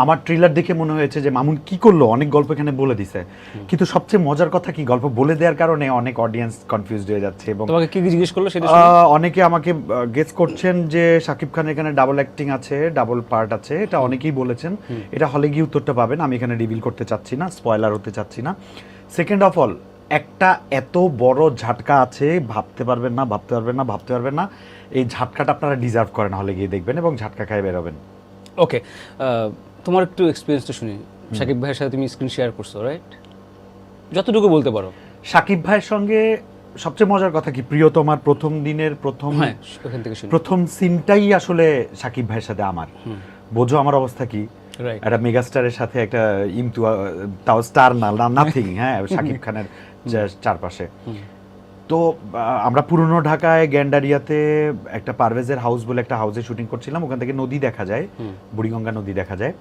আমার ট্রেলার দেখে মনে হয়েছে যে মামুন কি করলো, অনেক গল্প এখানে বলে দিছে, কিন্তু সবচেয়ে মজার কথা কি, গল্প বলে দেওয়ার কারণে অনেক অডিয়েন্স কনফিউজড হয়ে যাচ্ছে। এবং তোমাকে কি জিজ্ঞেস করলো সেটা অনেকে আমাকে গেস করছেন যে শাকিব খানের এখানে ডাবল অ্যাক্টিং আছে, ডাবল পার্ট আছে, এটা অনেকেই বলেছেন। এটা হলে গিয়ে উত্তরটা পাবেন, আমি এখানে রিভিল করতে চাচ্ছি না, স্পয়লার হতে চাচ্ছি না। সেকেন্ড অফ অল, একটা এত বড় ঝাটকা আছে, ভাবতে পারবেন না, ভাবতে পারবেন না, ভাবতে পারবেন না। এই ঝাটকাটা আপনারা ডিজার্ভ করেন, হলে গিয়ে দেখবেন এবং ঝাটকা খাই বেরোবেন। ওকে, তোমার একটু এক্সপিরিয়েন্সটা শুনি। শাকিব ভাইয়ের সাথে তুমি স্ক্রিন শেয়ার করছো, রাইট? যতটুকু বলতে পারো। শাকিব ভাইয়ের সঙ্গে সবচেয়ে মজার কথা কি, প্রিয়তমার প্রথম দিনের হ্যাঁ, ওখান থেকে শুনি। প্রথম সিনটাই আসলে শাকিব ভাইয়ের সাথে আমার। বোঝো আমার অবস্থা কি, রাইট। একটা মেগাস্টারের সাথে একটা ইমতু, তাও স্টার না, নাথিং, হ্যাঁ, শাকিব খানের চারপাশে। তো আমরা পুরনো ঢাকায় গ্যান্ডারিয়াতে একটা পারভেজের হাউস বলে একটা হাউসে শুটিং করছিলাম, ওখান থেকে নদী দেখা যায়, বুড়িগঙ্গা নদী দেখা যায়।